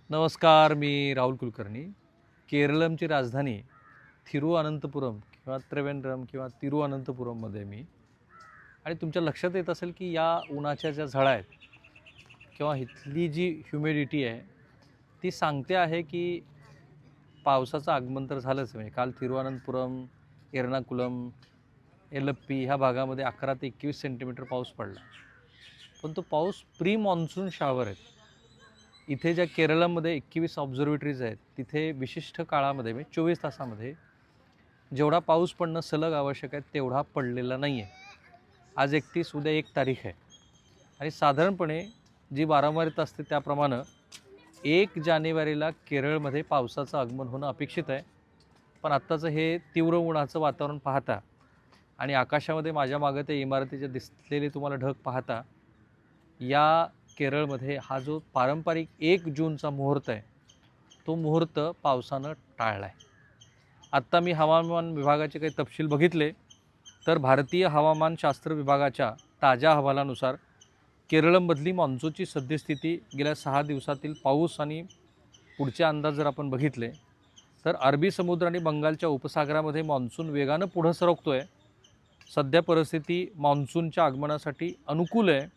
नमस्कार, मी राहुल कुलकर्णी. केरळची राजधानी थिरुअनंतपुरम किंवा त्रिवेंद्रम किंवा तिरुअनंतपुरममध्ये मी आणि तुमच्या लक्षात येत असेल की या उन्हाच्या ज्या झळा आहेत किंवा इथली जी ह्युमिडिटी आहे ती सांगते आहे की पावसाचं आगमन तर झालंच आहे. म्हणजे काल तिरुअनंतपुरम, एर्नाकुलम, एलप्पी ह्या भागामध्ये 11 ते 21 सेंटीमीटर पाऊस पडला. पण तो पाऊस प्री मॉन्सून शावर आहे. इथे ज्या केरळमध्ये 21 ऑब्झर्वेटरीज आहेत तिथे विशिष्ट काळामध्ये म्हणजे 24 तासामध्ये जेवढा पाऊस पडणं सलग आवश्यक आहे तेवढा पडलेला नाही आहे. आज 31, उद्या 1 तारीख आहे आणि साधारणपणे जी वारंवारिता असते त्याप्रमाणे 1 जानेवारीला केरळमध्ये पावसाचं आगमन होणं अपेक्षित आहे. पण आत्ताचं हे तीव्र उन्हाचं वातावरण पाहता आणि आकाशामध्ये माझ्या मागं ते इमारतीचे दिसलेले तुम्हाला ढग पाहता या केरळमध्ये हा जो पारंपरिक 1 जूनचा मुहूर्त आहे तो मुहूर्त पावसानं टाळला आहे. आत्ता मी हवामान विभागाचे काही तपशील बघितले तर भारतीय हवामानशास्त्र विभागाच्या ताज्या अहवालानुसार केरळमधली मॉन्सूनची सद्यस्थिती गेल्या 6 दिवसातील पाऊस आणि पुढचे अंदाज जर आपण बघितले तर अरबी समुद्र आणि बंगालच्या उपसागरामध्ये मॉन्सून वेगानं पुढं सरकतो आहे. सध्या परिस्थिती मॉन्सूनच्या आगमनासाठी अनुकूल आहे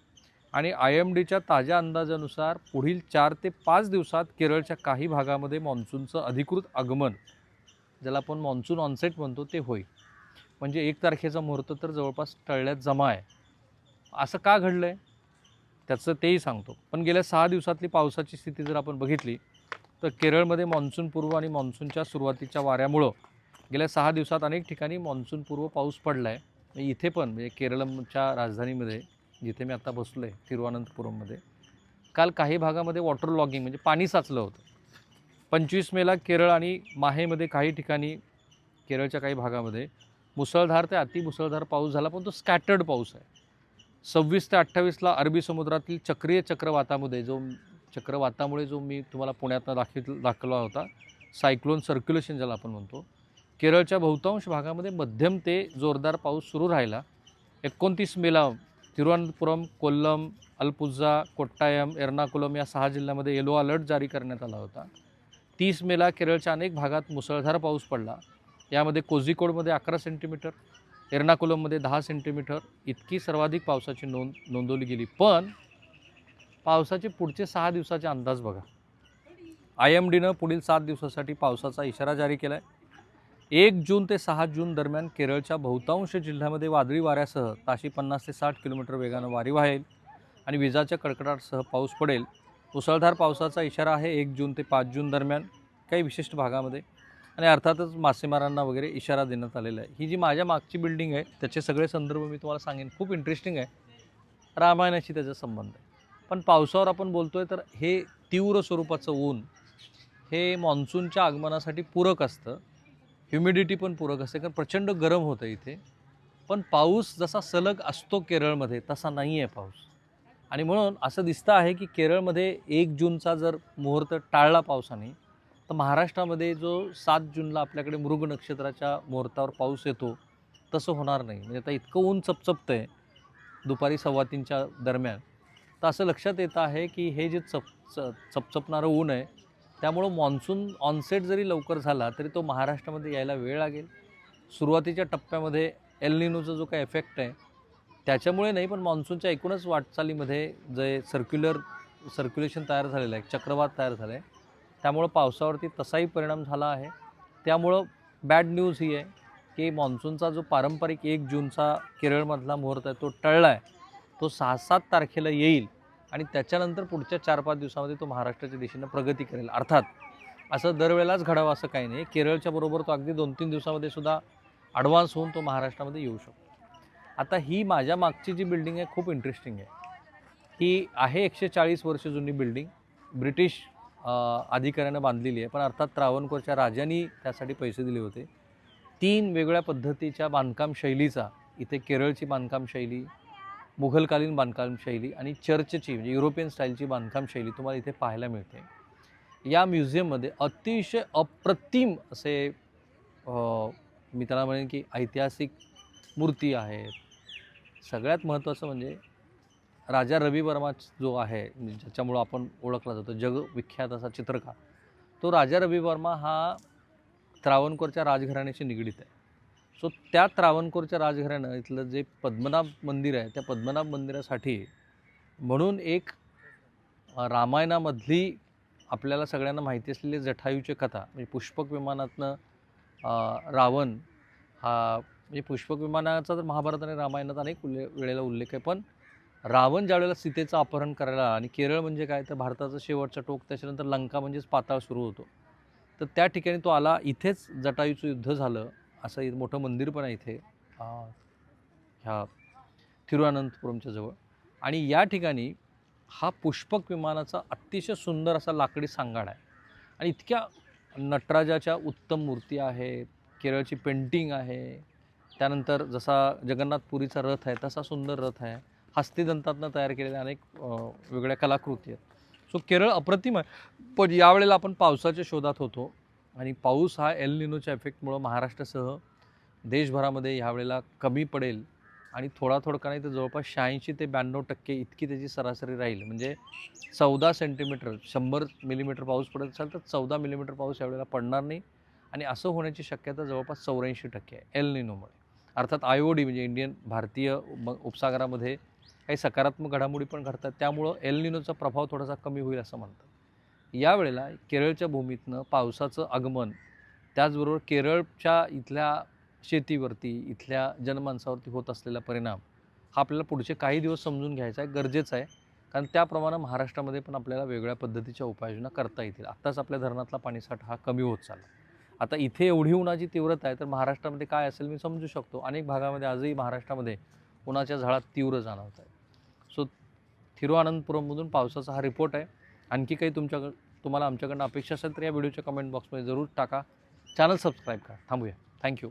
आणि IMDच्या ताज्या अंदाजानुसार पुढील 4 ते 5 दिवसात केरळच्या काही भागामध्ये मॉन्सूनचं अधिकृत आगमन, ज्याला आपण मॉन्सून ऑनसेट म्हणतो, ते होईल. म्हणजे 1 तारखेचा मुहूर्त तर जवळपास टळल्यात जमा आहे. असं का घडलं आहे त्याचं तेही सांगतो. पण गेल्या 6 दिवसातली पावसाची स्थिती जर आपण बघितली तर केरळमध्ये मॉन्सूनपूर्व आणि मॉन्सूनच्या सुरुवातीच्या वाऱ्यामुळं गेल्या 6 दिवसात अनेक ठिकाणी मॉन्सूनपूर्व पाऊस पडला आहे. इथे पण म्हणजे केरळच्या राजधानीमध्ये जिथे मी आता बसलो आहे तिरुअनंतपुरममध्ये, काल काही भागामध्ये वॉटर लॉगिंग म्हणजे पाणी साचलं होतं. 25 मेला केरळ आणि माहेमध्ये काही ठिकाणी केरळच्या काही भागामध्ये मुसळधार ते अतिमुसळधार पाऊस झाला, पण तो स्कॅटर्ड पाऊस आहे. 26 ते 28ला अरबी समुद्रातील चक्रीय चक्रवातामुळे जो मी तुम्हाला पुण्यातनं दाखवला होता, सायक्लोन सर्क्युलेशन ज्याला आपण म्हणतो, केरळच्या बहुतांश भागामध्ये मध्यम ते जोरदार पाऊस सुरू राहिला. 29 मेला तिरुअनंतपुरम, कोल्लम, अलपुझा, कोट्टायम, एर्नाकुलम या 6 जिल्ह्यामध्ये येलो अलर्ट जारी करण्यात आला होता. 30 मेला केरळच्या अनेक भागात मुसळधार पाऊस पडला. यामध्ये कोझिकोडमध्ये 11 सेंटीमीटर, एर्नाकुलममध्ये 10 सेंटीमीटर इतकी सर्वाधिक पावसाची नोंदवली गेली. पण पावसाचे पुढचे 6 दिवसाचे अंदाज बघा. IMDनं पुढील 7 दिवसासाठी पावसाचा इशारा जारी केला आहे. 1 जून ते 6 जून दरम्यान केरळच्या बहुतांश जिल्ह्यामध्ये वादळी वाऱ्यासह ताशी 50 ते 60 किलोमीटर वेगानं वारी वाहेल आणि विजाच्या कडकडाटासह पाऊस पडेल. मुसळधार पावसाचा इशारा आहे 1 जून ते 5 जून दरम्यान काही विशिष्ट भागामध्ये आणि अर्थातच मासेमारांना वगैरे इशारा देण्यात आलेला आहे. ही जी माझ्या मागची बिल्डिंग आहे त्याचे सगळे संदर्भ मी तुम्हाला सांगेन. खूप इंटरेस्टिंग आहे. रामायणाशी त्याचा संबंध आहे. पण पावसावर आपण बोलतोय तर हे तीव्र स्वरूपाचं ऊन हे मॉन्सूनच्या आगमनासाठी पूरक असतं. ह्युमिडिटी पण पूरक असते कारण प्रचंड गरम होतं इथे. पण पाऊस जसा सलग असतो केरळमध्ये तसा नाही आहे पाऊस. आणि म्हणून असं दिसतं आहे की केरळमध्ये 1 जूनचा जर मुहूर्त टाळला पावसाने तर महाराष्ट्रामध्ये जो 7 जूनला आपल्याकडे मृग नक्षत्राच्या मुहूर्तावर पाऊस येतो तसं होणार नाही. म्हणजे आता इतकं ऊन चपचपतं आहे दुपारी 2:15च्या दरम्यान, तर असं लक्षात येतं आहे की हे जे चपचपणारं ऊन आहे त्यामुळं मॉन्सून ऑनसेट जरी लवकर झाला तरी तो महाराष्ट्रामध्ये यायला वेळ लागेल. सुरुवातीच्या टप्प्यामध्ये एल निनोचा जो काही इफेक्ट आहे त्याच्यामुळे नाही, पण मॉन्सूनच्या एकूणच वाटचालीमध्ये जे सर्क्युलेशन तयार झालेलं आहे, चक्रवात तयार झालं आहे, त्यामुळं पावसावरती तसाही परिणाम झाला आहे. त्यामुळं बॅड न्यूज ही आहे की मॉन्सूनचा जो पारंपरिक 1 जूनचा केरळमधला मुहूर्त आहे तो टळला आहे. तो 6-7 तारखेला येईल आणि त्याच्यानंतर पुढच्या 4-5 दिवसामध्ये तो महाराष्ट्राच्या दिशेनं प्रगती करेल. अर्थात असं दरवेळेलाच घडावं असं काही नाही. केरळच्या बरोबर तो अगदी 2-3 दिवसामध्ये सुद्धा ॲडव्हान्स होऊन तो महाराष्ट्रामध्ये येऊ शकतो. आता ही माझ्या मागची जी बिल्डिंग आहे खूप इंटरेस्टिंग आहे. ही आहे 140 वर्ष जुनी बिल्डिंग. ब्रिटिश अधिकाऱ्यानं बांधलेली आहे, पण अर्थात त्रावणकोरच्या राजांनी त्यासाठी पैसे दिले होते. 3 वेगवेगळ्या पद्धतीच्या बांधकाम शैलीचा इथे केरळची बांधकाम शैली, मुघलकालीन बांधकाम शैली आणि चर्चची म्हणजे युरोपियन स्टाईलची बांधकाम शैली तुम्हाला इथे पाहायला मिळते. या म्युझियममध्ये अतिशय अप्रतिम असे मी त्याला म्हणेन की ऐतिहासिक मूर्ती आहेत. सगळ्यात महत्त्वाचं म्हणजे राजा रवी वर्मा जो आहे ज्याच्यामुळं आपण ओळखला जातो जगविख्यात असा चित्रकार, तो राजा रवी वर्मा हा त्रावणकोरच्या राजघराण्याशी निगडीत आहे. सो त्या त्रावणकोरच्या राजघराणं इथलं जे पद्मनाभ मंदिर आहे त्या पद्मनाभ मंदिरासाठी म्हणून एक रामायणामधली आपल्याला सगळ्यांना माहिती असलेली जटायूची कथा म्हणजे पुष्पक विमानातनं रावण हा म्हणजे पुष्पक विमानाचा तर महाभारत आणि रामायणात अनेक वेळेला उल्लेख आहे. पण रावण ज्यावेळेला सीतेचं अपहरण करायला आणि केरळ म्हणजे काय तर भारताचं शेवटचं टोक त्याच्यानंतर लंका म्हणजेच पाताळ सुरू होतो, तर त्या ठिकाणी तो आला. इथेच जटायूचं युद्ध झालं. असं मोठं मंदिर पण आहे इथे ह्या थिरुअनंतपुरमच्या जवळ. आणि या ठिकाणी हा पुष्पक विमानाचा अतिशय सुंदर असा लाकडी सांगाडा आहे आणि इतक्या नटराजाच्या उत्तम मूर्ती आहेत, केरळची पेंटिंग आहे, त्यानंतर जसा जगन्नाथपुरीचा रथ आहे तसा सुंदर रथ आहे, हस्तिदंतातनं तयार केलेल्या अनेक वेगळ्या कलाकृती आहेत. सो केरळ अप्रतिम आहे. पण यावेळेला आपण पावसाच्या शोधात होतो आणि पाऊस हा एल निनोच्या इफेक्टमुळं महाराष्ट्रासह देशभरामध्ये ह्यावेळेला कमी पडेल आणि थोडा नाही तर जवळपास 86 ते 92% इतकी त्याची सरासरी राहील. म्हणजे 14 सेंटीमीटर 100 मिलीमीटर पाऊस पडत असेल तर 14 मिलीमीटर पाऊस यावेळेला पडणार नाही आणि असं होण्याची शक्यता जवळपास 84% आहे एल निनोमुळे. अर्थात IOD म्हणजे इंडियन भारतीय उपसागरामध्ये काही सकारात्मक घडामोडी पण घडतात, त्यामुळं एल निनोचा प्रभाव थोडासा कमी होईल असं म्हणतात. यावेळेला केरळच्या भूमीतनं पावसाचं आगमन त्याचबरोबर केरळच्या इथल्या शेतीवरती इथल्या जनमानसावरती होत असलेला परिणाम हा आपल्याला पुढचे काही दिवस समजून घ्यायचा आहे, गरजेचं आहे. कारण त्याप्रमाणे महाराष्ट्रामध्ये पण आपल्याला वेगळ्या पद्धतीच्या उपाययोजना करता येतील. आत्ताच आपल्या धरणातला पाणीसाठा हा कमी होत चालला. आता इथे एवढी उन्हाची तीव्रता आहे तर महाराष्ट्रामध्ये काय असेल मी समजू शकतो. अनेक भागामध्ये आजही महाराष्ट्रामध्ये उन्हाच्या झळा तीव्र जाणवत आहे. सो थिरुअनंतपुरममधून पावसाचा हा रिपोर्ट आहे. आणखी काही तुम्हाला आमच्याकडनं अपेक्षा असेल तर या व्हिडिओच्या कमेंट बॉक्समध्ये जरूर टाका. चॅनल सबस्क्राईब करा. थांबूया. थँक्यू.